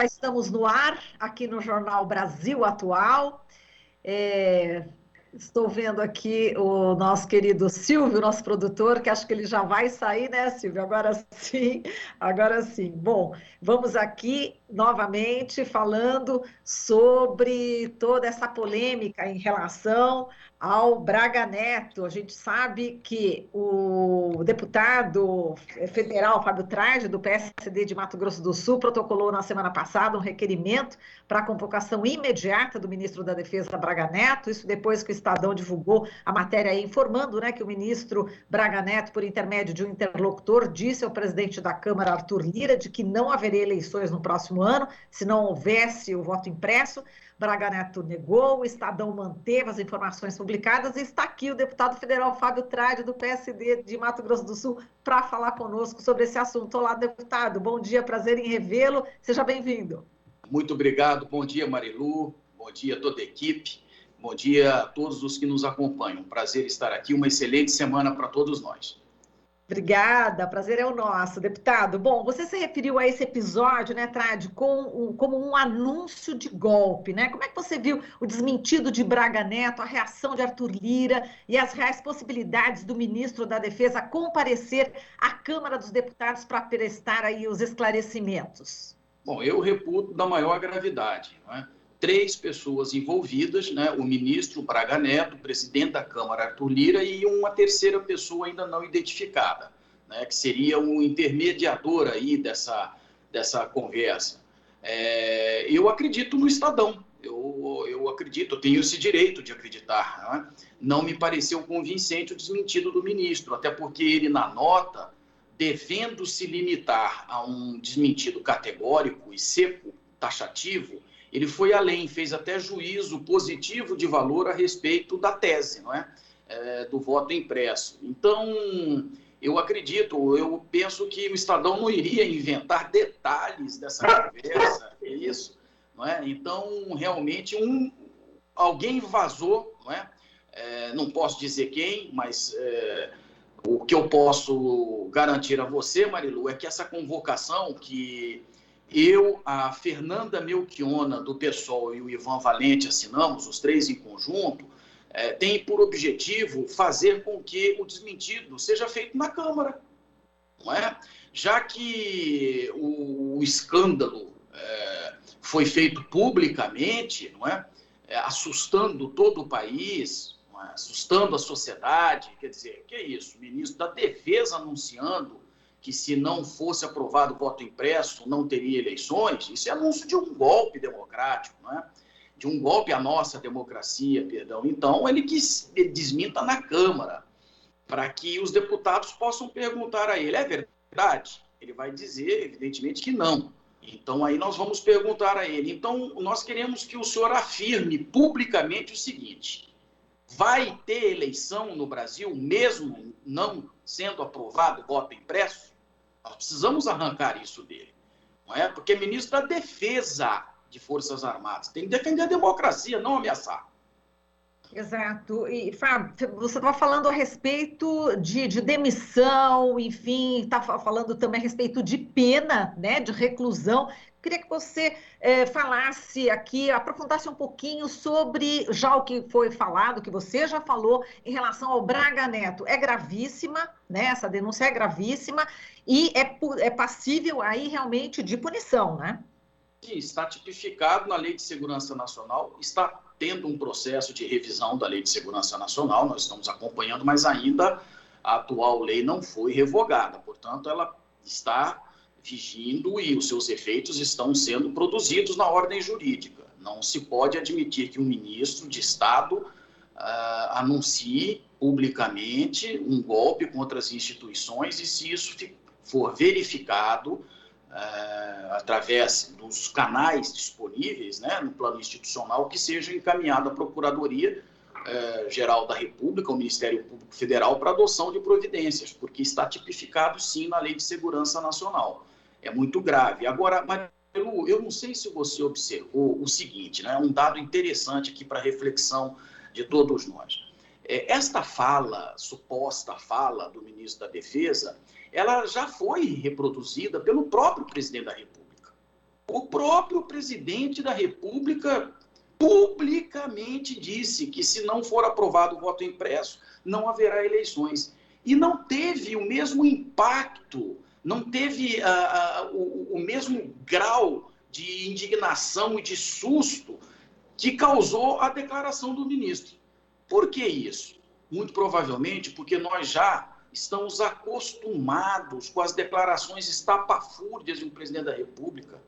já estamos no ar, aqui no Jornal Brasil Atual. Estou vendo aqui o nosso querido Silvio, nosso produtor, que acho que ele já vai sair, né, Silvio? Agora sim, agora sim. Bom, vamos aqui novamente falando sobre toda essa polêmica em relação ao Braga Neto. A gente sabe que o deputado federal Fábio Trade, do PSD de Mato Grosso do Sul, protocolou na semana passada um requerimento para a convocação imediata do ministro da Defesa, Braga Neto, isso depois que o Estadão divulgou a matéria aí, informando, né, que o ministro Braga Neto, por intermédio de um interlocutor, disse ao presidente da Câmara, Arthur Lira, de que não haveria eleições no próximo ano, se não houvesse o voto impresso. Braga Neto negou, o Estadão manteve as informações publicadas e está aqui o deputado federal Fábio Trade, do PSD de Mato Grosso do Sul, para falar conosco sobre esse assunto. Olá, deputado, bom dia, prazer em revê-lo, seja bem-vindo. Muito obrigado, bom dia, Marilu, bom dia a toda a equipe, bom dia a todos os que nos acompanham. Prazer estar aqui, uma excelente semana para todos nós. Obrigada, prazer é o nosso, deputado. Bom, você se referiu a esse episódio, né, Trade, como um anúncio de golpe, né? Como é que você viu o desmentido de Braga Neto, a reação de Arthur Lira e as reais possibilidades do ministro da Defesa comparecer à Câmara dos Deputados para prestar aí os esclarecimentos? Bom, eu reputo da maior gravidade, né? 3 pessoas envolvidas, né? O ministro Braga Neto, o presidente da Câmara, Arthur Lira, e uma terceira pessoa ainda não identificada, né? Que seria um intermediador aí dessa conversa. Eu acredito no Estadão, eu acredito, eu tenho esse direito de acreditar, né? Não me pareceu convincente o desmentido do ministro, até porque ele, na nota, devendo se limitar a um desmentido categórico e seco, taxativo, ele foi além, fez até juízo positivo de valor a respeito da tese, não é? Do voto impresso. Então, eu acredito, eu penso que o Estadão não iria inventar detalhes dessa conversa, é isso, não é? Então, realmente, alguém vazou, não é? Não posso dizer quem, mas o que eu posso garantir a você, Marilu, é que essa convocação que eu, a Fernanda Melchiona, do PSOL, e o Ivan Valente assinamos, os 3 em conjunto, tem por objetivo fazer com que o desmentido seja feito na Câmara, não é? Já que o escândalo foi feito publicamente, não é? Assustando todo o país, assustando a sociedade, quer dizer, que é isso? O ministro da Defesa anunciando que se não fosse aprovado o voto impresso, não teria eleições, isso é anúncio de um golpe democrático, não é? De um golpe à nossa democracia, perdão. Então, ele desminta na Câmara, para que os deputados possam perguntar a ele, é verdade? Ele vai dizer, evidentemente, que não. Então, aí nós vamos perguntar a ele. Então, nós queremos que o senhor afirme publicamente o seguinte: vai ter eleição no Brasil, mesmo não sendo aprovado o voto impresso? Nós precisamos arrancar isso dele, não é? Porque é ministro da Defesa de Forças Armadas, tem que defender a democracia, não ameaçar. Exato. E, Fábio, você estava falando a respeito de demissão, enfim, está falando também a respeito de pena, né, de reclusão. Queria que você falasse aqui, aprofundasse um pouquinho sobre já o que foi falado, que você já falou, em relação ao Braga Neto. É gravíssima, né? Essa denúncia é gravíssima e é passível aí realmente de punição, né? Sim, está tipificado na Lei de Segurança Nacional, está tendo um processo de revisão da Lei de Segurança Nacional, nós estamos acompanhando, mas ainda a atual lei não foi revogada, portanto, ela está vigindo e os seus efeitos estão sendo produzidos na ordem jurídica. Não se pode admitir que um ministro de Estado anuncie publicamente um golpe contra as instituições e, se isso for verificado através dos canais disponíveis, né, no plano institucional, que seja encaminhado à Procuradoria-Geral da República, ao Ministério Público Federal, para adoção de providências, porque está tipificado, sim, na Lei de Segurança Nacional. É muito grave. Agora, Marilu, eu não sei se você observou o seguinte, né, um dado interessante aqui para reflexão de todos nós. Esta fala, suposta fala do ministro da Defesa, ela já foi reproduzida pelo próprio presidente da República. O próprio presidente da República publicamente disse que, se não for aprovado o voto impresso, não haverá eleições. E não teve o mesmo impacto, não teve o mesmo grau de indignação e de susto que causou a declaração do ministro. Por que isso? Muito provavelmente porque nós já estamos acostumados com as declarações estapafúrdias de um presidente da República.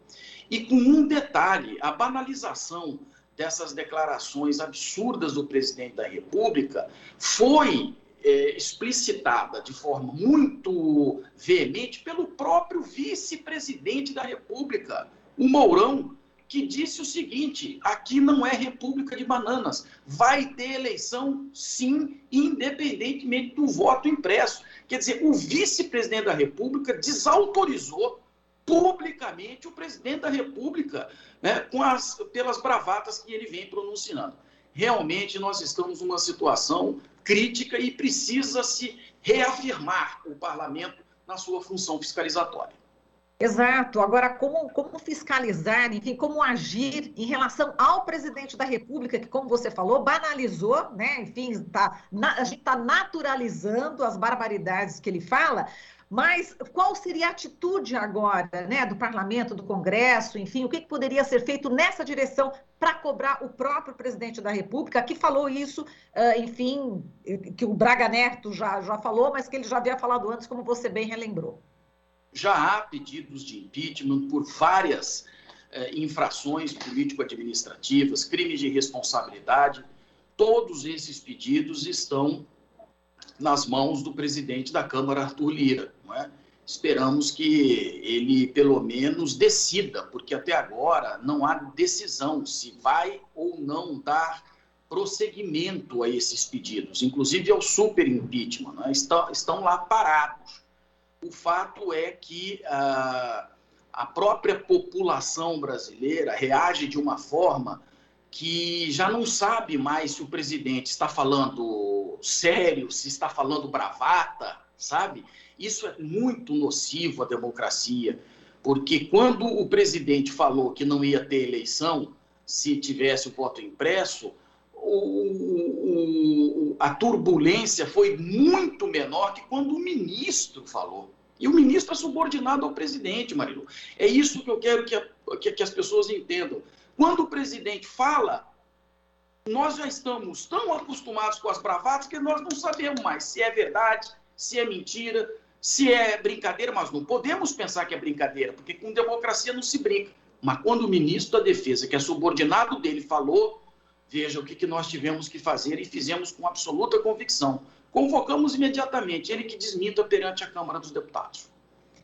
E com um detalhe, a banalização dessas declarações absurdas do presidente da República foi explicitada de forma muito veemente pelo próprio vice-presidente da República, o Mourão, que disse o seguinte: aqui não é República de Bananas, vai ter eleição sim, independentemente do voto impresso. Quer dizer, o vice-presidente da República desautorizou publicamente o presidente da República, né, pelas bravatas que ele vem pronunciando. Realmente nós estamos numa situação crítica e precisa se reafirmar o parlamento na sua função fiscalizatória. Exato. Agora, como fiscalizar, enfim, como agir em relação ao presidente da República, que, como você falou, banalizou, né? Enfim, a gente está naturalizando as barbaridades que ele fala, mas qual seria a atitude agora, né, do parlamento, do Congresso, enfim, o que poderia ser feito nessa direção para cobrar o próprio presidente da República, que falou isso, enfim, que o Braga Neto já falou, mas que ele já havia falado antes, como você bem relembrou. Já há pedidos de impeachment por várias infrações político-administrativas, crimes de responsabilidade. Todos esses pedidos estão nas mãos do presidente da Câmara, Arthur Lira. Não é? Esperamos que ele, pelo menos, decida, porque até agora não há decisão se vai ou não dar prosseguimento a esses pedidos, inclusive ao super impeachment. Não é? Estão lá parados. O fato é que a própria população brasileira reage de uma forma que já não sabe mais se o presidente está falando sério, se está falando bravata, sabe? Isso é muito nocivo à democracia, porque quando o presidente falou que não ia ter eleição se tivesse o voto impresso, a turbulência foi muito menor que quando o ministro falou. E o ministro é subordinado ao presidente, Marilu. É isso que eu quero que as pessoas entendam. Quando o presidente fala, nós já estamos tão acostumados com as bravatas que nós não sabemos mais se é verdade, se é mentira, se é brincadeira, mas não podemos pensar que é brincadeira, porque com democracia não se brinca. Mas quando o ministro da Defesa, que é subordinado dele, falou, veja o que nós tivemos que fazer e fizemos com absoluta convicção. Convocamos imediatamente ele que desminta perante a Câmara dos Deputados.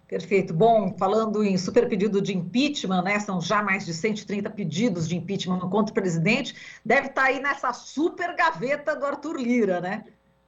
Perfeito. Bom, falando em super pedido de impeachment, né? São já mais de 130 pedidos de impeachment contra o presidente. Deve estar aí nessa super gaveta do Arthur Lira, né?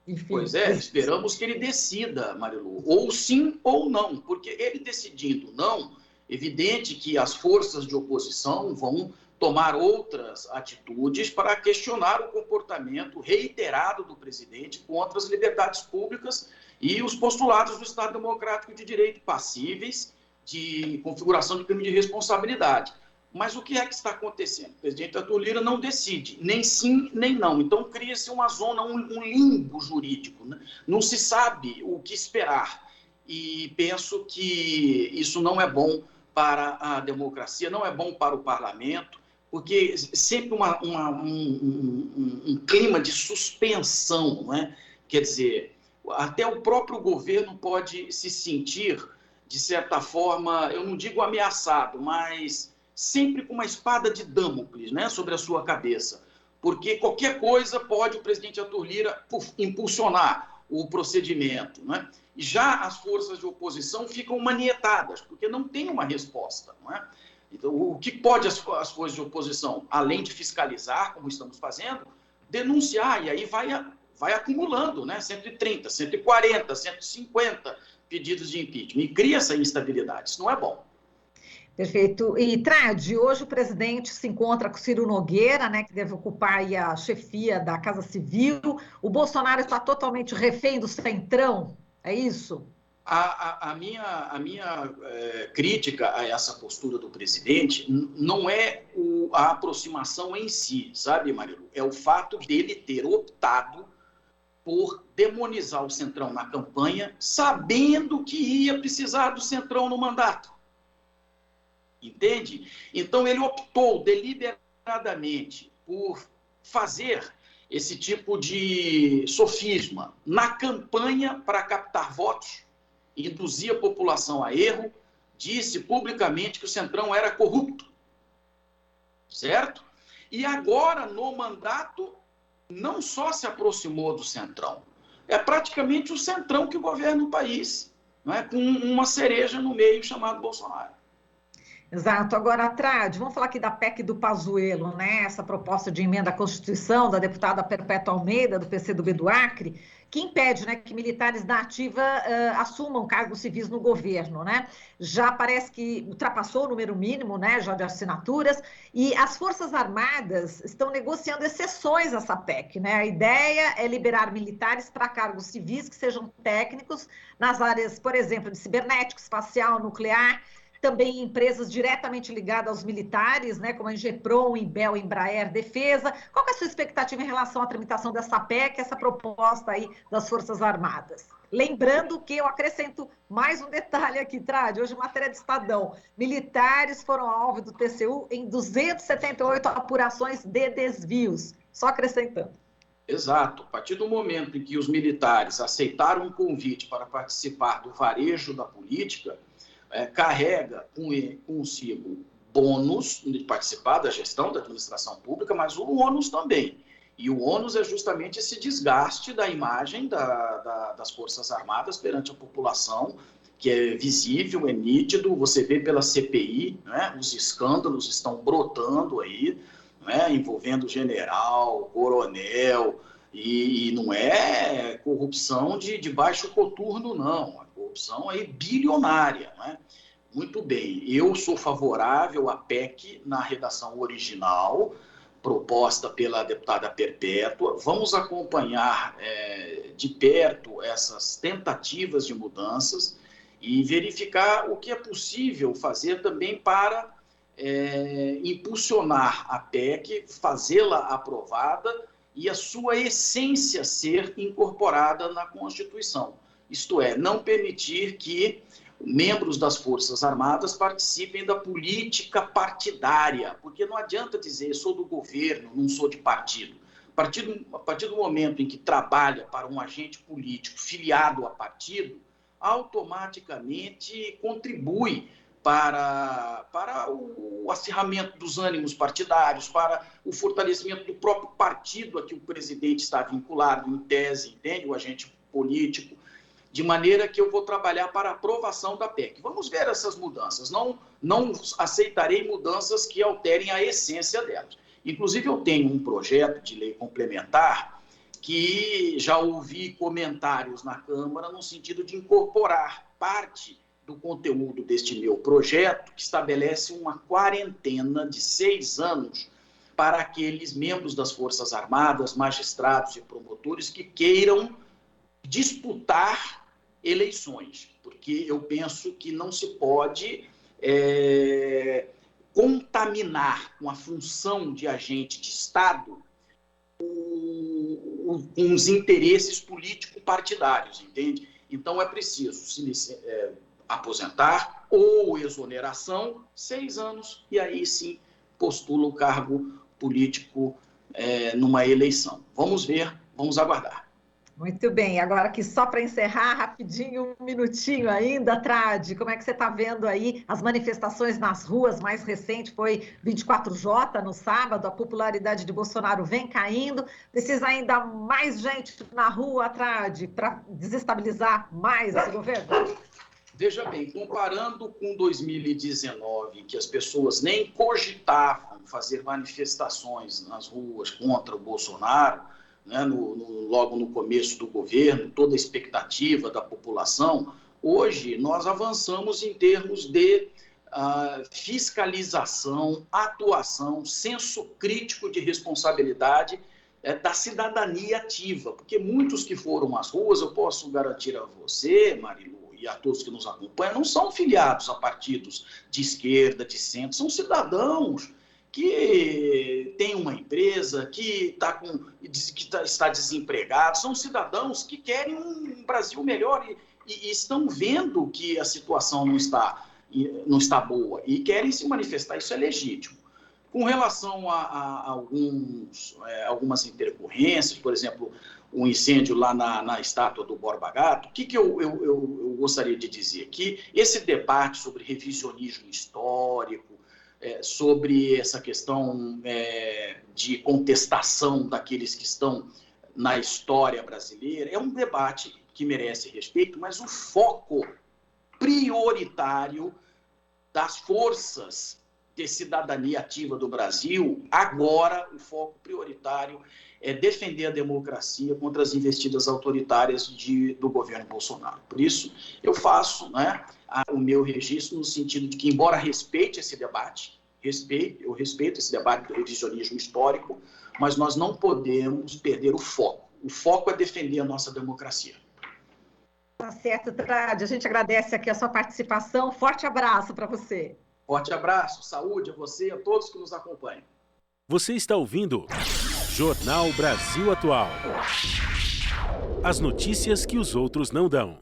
Enfim, pois é, esperamos que ele decida, Marilu, ou sim ou não, porque ele decidindo não, evidente que as forças de oposição vão tomar outras atitudes para questionar o comportamento reiterado do presidente contra as liberdades públicas e os postulados do Estado Democrático de Direito passíveis de configuração de crime de responsabilidade. Mas o que é que está acontecendo? O presidente Arthur Lira não decide, nem sim, nem não. Então, cria-se uma zona, um limbo jurídico. Né? Não se sabe o que esperar. E penso que isso não é bom para a democracia, não é bom para o parlamento, porque sempre um clima de suspensão, né? Quer dizer, até o próprio governo pode se sentir, de certa forma, eu não digo ameaçado, mas sempre com uma espada de Damocles, né, sobre a sua cabeça, porque qualquer coisa pode o presidente Arthur Lira impulsionar o procedimento, né? E já as forças de oposição ficam manietadas, porque não tem uma resposta, não é? Então, o que pode as forças de oposição, além de fiscalizar, como estamos fazendo, denunciar, e aí vai acumulando, né? 130, 140, 150 pedidos de impeachment, e cria essa instabilidade, isso não é bom. Perfeito. E, Tradi, hoje o presidente se encontra com Ciro Nogueira, né, que deve ocupar aí a chefia da Casa Civil. O Bolsonaro está totalmente refém do Centrão, é isso? A minha crítica a essa postura do presidente não é a aproximação em si, sabe, Marilu? É o fato dele ter optado por demonizar o Centrão na campanha, sabendo que ia precisar do Centrão no mandato. Entende? Então, ele optou deliberadamente por fazer esse tipo de sofisma na campanha para captar votos, induzir a população a erro, disse publicamente que o Centrão era corrupto, certo? E agora, no mandato, não só se aproximou do Centrão, é praticamente o Centrão que governa o país, não é? Com uma cereja no meio chamado Bolsonaro. Exato. Agora, Trad, vamos falar aqui da PEC do Pazuello, né? Essa proposta de emenda à Constituição da deputada Perpétua Almeida, do PCdoB do Acre, que impede, né, que militares da ativa assumam cargos civis no governo, né? Já parece que ultrapassou o número mínimo, né, já de assinaturas, e as Forças Armadas estão negociando exceções a essa PEC, né? A ideia é liberar militares para cargos civis que sejam técnicos nas áreas, por exemplo, de cibernético, espacial, nuclear, também empresas diretamente ligadas aos militares, né, como a Ingepron, Imbel, Embraer, Defesa. Qual que é a sua expectativa em relação à tramitação dessa PEC, essa proposta aí das Forças Armadas? Lembrando que eu acrescento mais um detalhe aqui, Trad, hoje matéria de Estadão. Militares foram alvo do TCU em 278 apurações de desvios. Só acrescentando. Exato. A partir do momento em que os militares aceitaram um convite para participar do varejo da política, carrega consigo bônus de participar da gestão da administração pública, mas o ônus também. E o ônus é justamente esse desgaste da imagem das Forças Armadas perante a população, que é visível, é nítido, você vê pela CPI, né, os escândalos estão brotando aí, né, envolvendo general, coronel, e não é corrupção de baixo coturno, não. A corrupção aí bilionária, né? Muito bem, eu sou favorável à PEC na redação original, proposta pela deputada Perpétua. Vamos acompanhar de perto essas tentativas de mudanças e verificar o que é possível fazer também para impulsionar a PEC, fazê-la aprovada e a sua essência ser incorporada na Constituição. Isto é, não permitir que membros das Forças Armadas participem da política partidária, porque não adianta dizer sou do governo, não sou de partido. A partir do momento em que trabalha para um agente político filiado a partido, automaticamente contribui para o acirramento dos ânimos partidários, para o fortalecimento do próprio partido a que o presidente está vinculado, em tese, entende? O agente político, de maneira que eu vou trabalhar para a aprovação da PEC. Vamos ver essas mudanças. Não aceitarei mudanças que alterem a essência delas. Inclusive, eu tenho um projeto de lei complementar que já ouvi comentários na Câmara no sentido de incorporar parte do conteúdo deste meu projeto, que estabelece uma quarentena de 6 anos para aqueles membros das Forças Armadas, magistrados e promotores que queiram disputar eleições, porque eu penso que não se pode contaminar com a função de agente de Estado com os interesses político-partidários, entende? Então é preciso aposentar ou exoneração, 6 anos, e aí sim postula o cargo político numa eleição. Vamos ver, vamos aguardar. Muito bem, agora aqui só para encerrar, rapidinho, um minutinho ainda, Trad, como é que você está vendo aí as manifestações nas ruas? Mais recente foi 24J no sábado, a popularidade de Bolsonaro vem caindo, precisa ainda mais gente na rua, Trad, para desestabilizar mais esse governo? Veja bem, comparando com 2019, em que as pessoas nem cogitavam fazer manifestações nas ruas contra o Bolsonaro, né, logo no começo do governo, toda a expectativa da população, hoje nós avançamos em termos de fiscalização, atuação, senso crítico de responsabilidade da cidadania ativa, porque muitos que foram às ruas, eu posso garantir a você, Marilu, e a todos que nos acompanham, não são filiados a partidos de esquerda, de centro, são cidadãos que têm uma empresa, que está desempregado, são cidadãos que querem um Brasil melhor e estão vendo que a situação não está boa e querem se manifestar, isso é legítimo. Com relação a algumas intercorrências, por exemplo, o incêndio lá na estátua do Borba Gato, o que eu gostaria de dizer? Que esse debate sobre revisionismo histórico, sobre essa questão de contestação daqueles que estão na história brasileira, é um debate que merece respeito, mas o foco prioritário das forças de cidadania ativa do Brasil, agora o foco prioritário é defender a democracia contra as investidas autoritárias do governo Bolsonaro. Por isso, eu faço o meu registro no sentido de que, embora respeite esse debate, eu respeito esse debate do revisionismo histórico, mas nós não podemos perder o foco. O foco é defender a nossa democracia. Tá certo, Tradi. A gente agradece aqui a sua participação. Forte abraço para você. Forte abraço, saúde a você e a todos que nos acompanham. Você está ouvindo Jornal Brasil Atual. As notícias que os outros não dão.